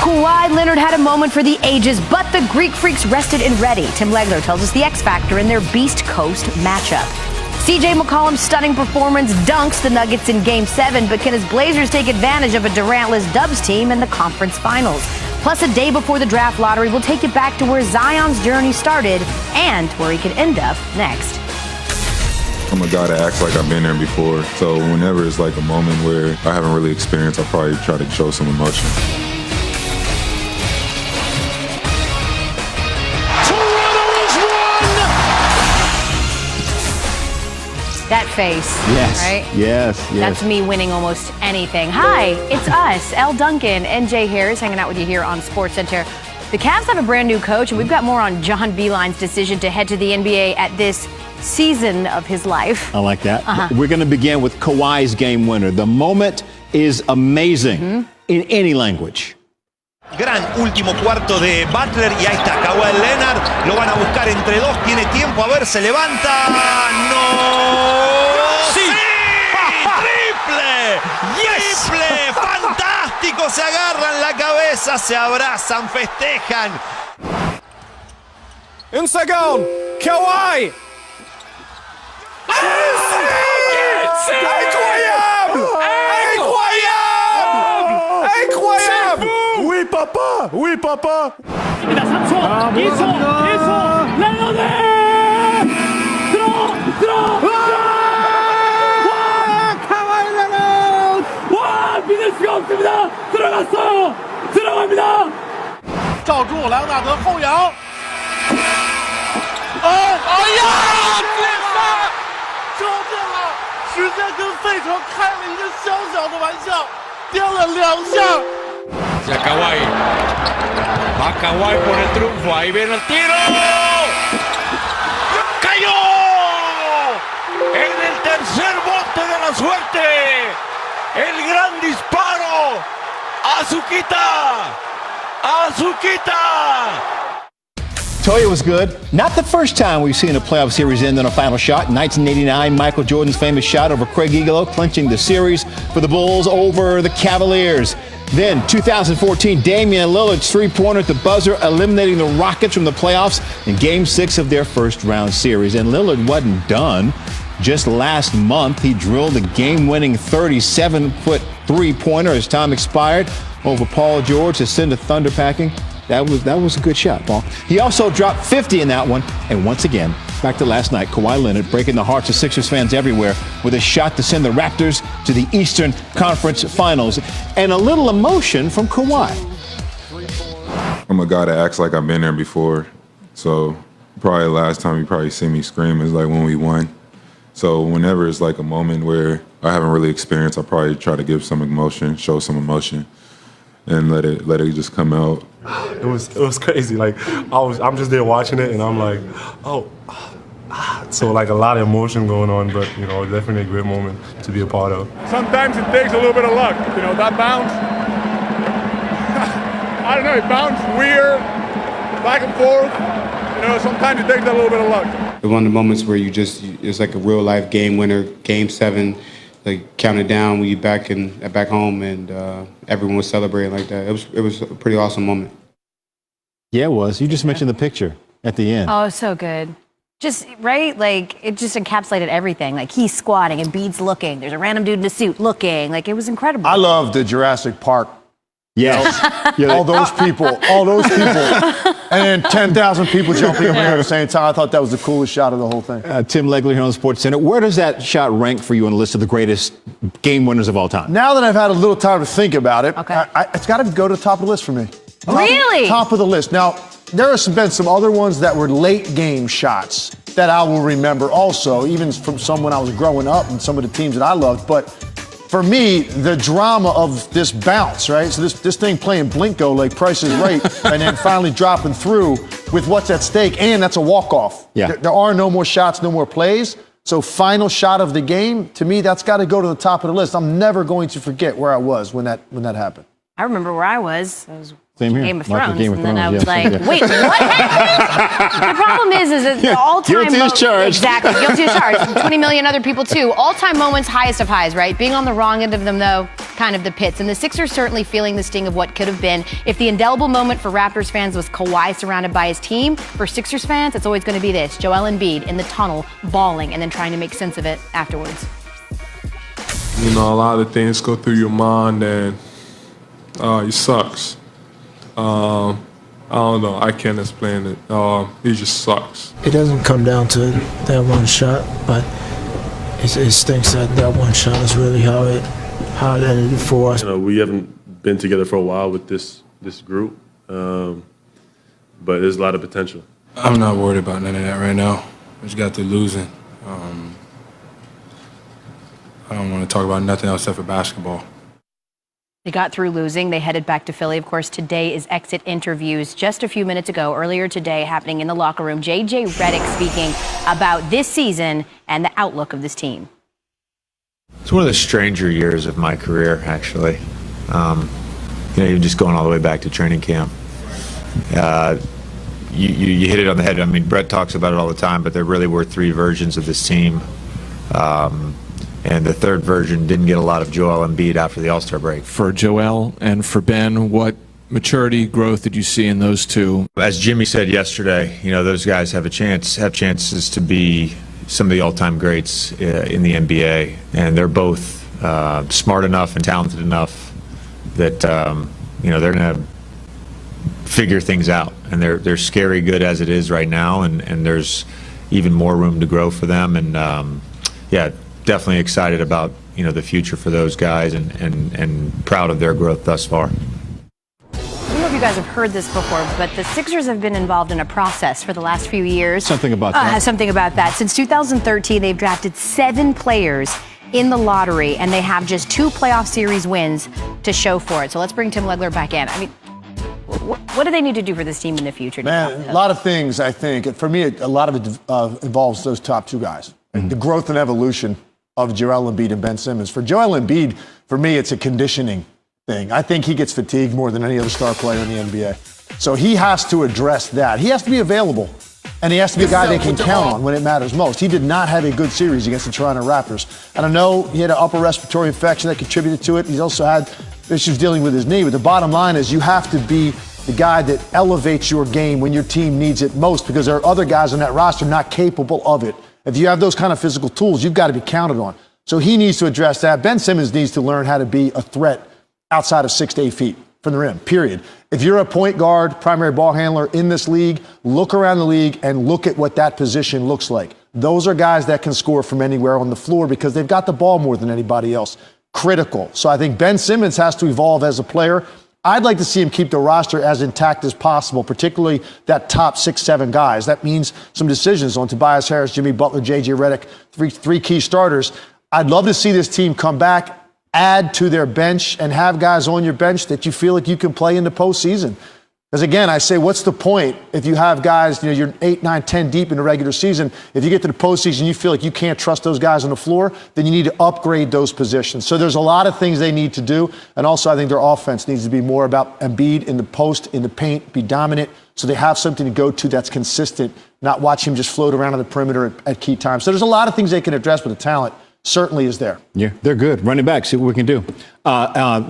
Kawhi Leonard had a moment for the ages, but the Greek Freaks rested and ready. Tim Legler tells us the X factor in their Beast Coast matchup. CJ McCollum's stunning performance dunks the Nuggets in Game 7, but can his Blazers take advantage of a Durant-less Dubs team in the conference finals? Plus, a day before the draft lottery, we'll take you back to where Zion's journey started and where he could end up next. I'm a guy that acts like I've been there before, so whenever it's like a moment where I haven't really experienced, I'll probably try to show some emotion. That face, yes, right? Yes. That's me winning almost anything. Hi, it's us, Elle Duncan and Jay Harris, hanging out with you here on SportsCenter. The Cavs have a brand new coach, and we've got more on John Beilein's decision to head to the NBA at this season of his life. I like that. We're going to begin with Kawhi's game winner. The moment is amazing in any language. Gran último cuarto de Butler y ahí está Kawhi Leonard, lo van a buscar entre dos, tiene tiempo, a ver, se levanta, ¡no! ¡Sí! ¡Triple! ¡Triple! ¡Fantástico! Se agarran la cabeza, se abrazan, festejan. Un segundo, Kawhi! Oui, papa! Hacia Kawhi. Va Kawhi por el triunfo. Ahí viene el tiro. ¡Cayó! En el tercer bote de la suerte. El gran disparo. Azuquita. Azuquita. Told you it was good. Not the first time we've seen a playoff series end on a final shot. In 1989, Michael Jordan's famous shot over Craig Igalo, clinching the series for the Bulls over the Cavaliers. Then 2014, Damian Lillard's three-pointer at the buzzer, eliminating the Rockets from the playoffs in Game 6 of their first-round series. And Lillard wasn't done. Just last month, he drilled the game-winning 37-foot three-pointer as time expired over Paul George to send the Thunder packing. That was a good shot, Paul. He also dropped 50 in that one. And once again, back to last night, Kawhi Leonard breaking the hearts of Sixers fans everywhere with a shot to send the Raptors to the Eastern Conference Finals. And a little emotion from Kawhi. I'm a guy that acts like I've been there before, so probably the last time you probably see me scream is like when we won. So whenever it's like a moment where I haven't really experienced, I'll probably try to give some emotion, show some emotion, and let it just come out. It was crazy. Like I'm just there watching it, and I'm like, so like a lot of emotion going on, but you know, definitely a great moment to be a part of. Sometimes it takes a little bit of luck. You know, that bounce. I don't know. It bounced weird, back and forth. You know, sometimes it takes a little bit of luck. One of the moments where it's like a real life game winner, Game 7. Like counted down when you back home, and everyone was celebrating like that. It was a pretty awesome moment. Yeah, it was. You just mentioned the picture at the end. Oh, so good. Just, right? Like, it just encapsulated everything. Like, he's squatting and Bede's looking. There's a random dude in a suit looking. Like, it was incredible. I love the Jurassic Park. Yes. all those people. And then 10,000 people jumping up at the same time. I thought that was the coolest shot of the whole thing. Tim Legler here on SportsCenter. Where does that shot rank for you on the list of the greatest game winners of all time? Now that I've had a little time to think about it, okay. It's got to go to the top of the list for me. Really? Top of the list. Now, there have been some other ones that were late game shots that I will remember also, even from some when I was growing up and some of the teams that I loved. But for me, the drama of this bounce, right? So this thing playing Blinko like Price is Right, and then finally dropping through with what's at stake, and that's a walk-off. Yeah. There are no more shots, no more plays. So final shot of the game, to me, that's got to go to the top of the list. I'm never going to forget where I was when that happened. I remember where I was. I was Same here. Game of Thrones. And then I Thrones, was like, wait, what happened? The problem is that the all-time... Guilty as charged. Exactly, guilty as charged. 20 million other people, too. All-time moments, highest of highs, right? Being on the wrong end of them, though, kind of the pits. And the Sixers certainly feeling the sting of what could have been. If the indelible moment for Raptors fans was Kawhi surrounded by his team, for Sixers fans, it's always going to be this. Joel Embiid in the tunnel, bawling, and then trying to make sense of it afterwards. You know, a lot of things go through your mind, and it sucks. I don't know. I can't explain it. It just sucks. It doesn't come down to that one shot, but it stinks that one shot is really how it ended it for us. You know, we haven't been together for a while with this group, but there's a lot of potential. I'm not worried about none of that right now. We just got through losing. I don't want to talk about nothing else except for basketball. They got through losing. They headed back to Philly. Of course, today is exit interviews. Just a few minutes ago, earlier today, happening in the locker room, J.J. Redick speaking about this season and the outlook of this team. It's one of the stranger years of my career, actually. Even just going all the way back to training camp. You hit it on the head. I mean, Brett talks about it all the time, but there really were three versions of this team. And the third version didn't get a lot of Joel Embiid after the All-Star break. For Joel and for Ben, what maturity, growth did you see in those two? As Jimmy said yesterday, those guys have chances to be some of the all-time greats in the NBA, and they're both smart enough and talented enough that they're going to figure things out. And they're scary good as it is right now, and there's even more room to grow for them. And definitely excited about the future for those guys, and proud of their growth thus far. I don't know if you guys have heard this before, but the Sixers have been involved in a process for the last few years. Something about that. Something about that. Since 2013, they've drafted 7 players in the lottery, and they have just 2 playoff series wins to show for it. So let's bring Tim Legler back in. I mean, what do they need to do for this team in the future? Man, a lot of things, I think. For me, a lot of it involves those top 2 guys. Mm-hmm. The growth and evolution of Joel Embiid and Ben Simmons. For Joel Embiid, for me, it's a conditioning thing. I think he gets fatigued more than any other star player in the NBA. So he has to address that. He has to be available, and he has to be a guy they can count on when it matters most. He did not have a good series against the Toronto Raptors. And I know he had an upper respiratory infection that contributed to it. He's also had issues dealing with his knee. But the bottom line is you have to be the guy that elevates your game when your team needs it most, because there are other guys on that roster not capable of it. If you have those kind of physical tools, you've got to be counted on. So he needs to address that. Ben Simmons needs to learn how to be a threat outside of 6 to 8 feet from the rim, period. If you're a point guard, primary ball handler in this league, look around the league and look at what that position looks like. Those are guys that can score from anywhere on the floor because they've got the ball more than anybody else. Critical. So I think Ben Simmons has to evolve as a player. I'd like to see him keep the roster as intact as possible, particularly that top 6-7 guys. That means some decisions on Tobias Harris, Jimmy Butler, J.J. Redick, three key starters. I'd love to see this team come back, add to their bench, and have guys on your bench that you feel like you can play in the postseason. Because, again, I say, what's the point if you have guys, you're 8, 9, 10 deep in the regular season. If you get to the postseason, you feel like you can't trust those guys on the floor, then you need to upgrade those positions. So there's a lot of things they need to do. And also, I think their offense needs to be more about Embiid in the post, in the paint, be dominant, so they have something to go to that's consistent, not watch him just float around on the perimeter at key times. So there's a lot of things they can address, but the talent certainly is there. Yeah, they're good. Running back, see what we can do.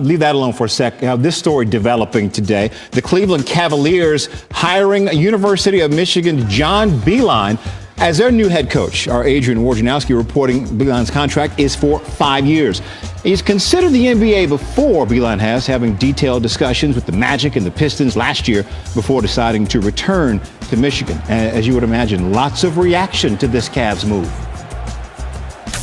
Leave that alone for a sec. This story developing today. The Cleveland Cavaliers hiring University of Michigan John Beilein as their new head coach. Our Adrian Wojnarowski reporting Beilein's contract is for 5 years. He's considered the NBA before Beilein has, having detailed discussions with the Magic and the Pistons last year before deciding to return to Michigan. As you would imagine, lots of reaction to this Cavs move.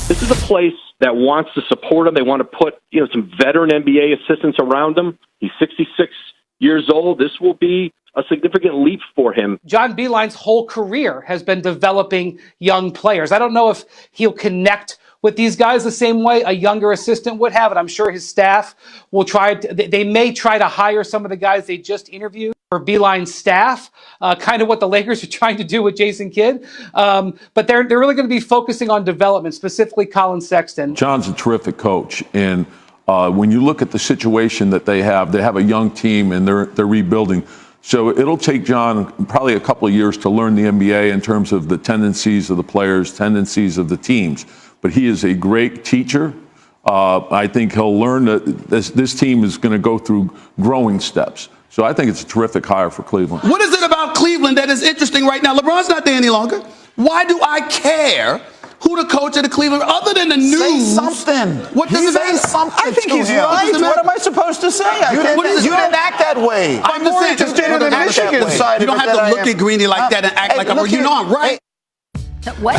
This is a place that wants to support him. They want to put, some veteran NBA assistants around him. He's 66 years old. This will be a significant leap for him. John Beilein's whole career has been developing young players. I don't know if he'll connect with these guys the same way a younger assistant would have, and I'm sure his staff will they may try to hire some of the guys they just interviewed for Beilein's staff, kind of what the Lakers are trying to do with Jason Kidd. But they're really going to be focusing on development, specifically Colin Sexton. John's a terrific coach, and When you look at the situation that they have a young team and they're rebuilding. So it'll take John probably a couple of years to learn the NBA in terms of the tendencies of the players, tendencies of the teams. But he is a great teacher. I think he'll learn that this team is going to go through growing steps. So I think it's a terrific hire for Cleveland. What is it about Cleveland that is interesting right now? LeBron's not there any longer. Why do I care who the coach of the Cleveland, other than the news? Say something. What does it matter? Something. I think he's him. right. What am I supposed to say? You didn't act that way. I'm more interested in the Michigan side. You don't have to look at Greeny like that and act like I'm. You know I'm right. What?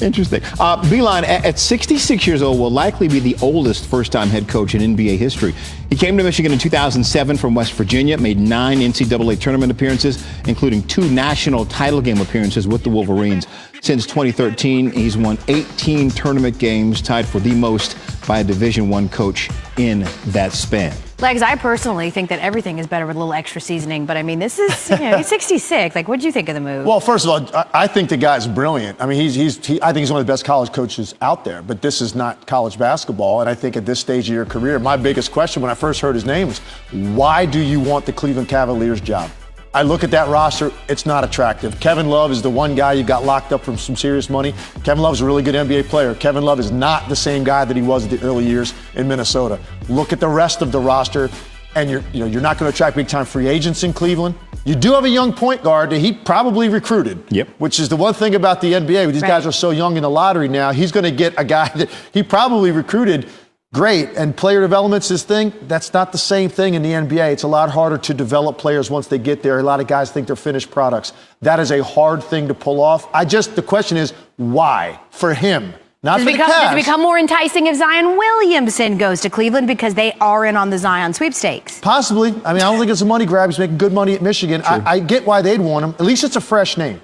Interesting. Beeline, at 66 years old, will likely be the oldest first-time head coach in NBA history. He came to Michigan in 2007 from West Virginia, made 9 NCAA tournament appearances, including 2 national title game appearances with the Wolverines. Since 2013, he's won 18 tournament games, tied for the most by a Division I coach in that span. Legs, I personally think that everything is better with a little extra seasoning, but I mean, this is, he's 66. Like, what did you think of the move? Well, first of all, I think the guy's brilliant. I mean, I think he's one of the best college coaches out there, but this is not college basketball. And I think at this stage of your career, my biggest question when I first heard his name was, why do you want the Cleveland Cavaliers job? I look at that roster, it's not attractive. Kevin Love is the one guy you got locked up from some serious money. Kevin Love is a really good NBA player. Kevin Love is not the same guy that he was at the early years in Minnesota. Look at the rest of the roster, and you're not going to attract big-time free agents in Cleveland. You do have a young point guard that he probably recruited. Yep. Which is the one thing about the NBA. These guys are so young in the lottery now. He's going to get a guy that he probably recruited. Great, and player development's his thing. That's not the same thing in the NBA. It's a lot harder to develop players once they get there. A lot of guys think they're finished products. That is a hard thing to pull off. The question is, why? For him, not for the Cavs. Does it become more enticing if Zion Williamson goes to Cleveland because they are in on the Zion sweepstakes? Possibly. I mean, I don't think it's a money grab. He's making good money at Michigan. I get why they'd want him. At least it's a fresh name.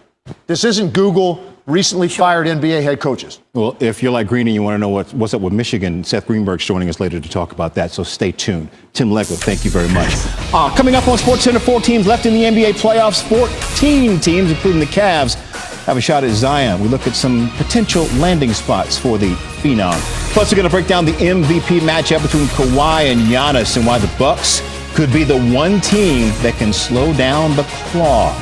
This isn't Google recently fired NBA head coaches. Well, if you're like Green and you want to know what's up with Michigan, Seth Greenberg's joining us later to talk about that, so stay tuned. Tim Legler, thank you very much. Coming up on SportsCenter, 4 teams left in the NBA playoffs. 14 teams, including the Cavs, have a shot at Zion. We look at some potential landing spots for the Phenom. Plus, we're going to break down the MVP matchup between Kawhi and Giannis and why the Bucks could be the one team that can slow down the claw.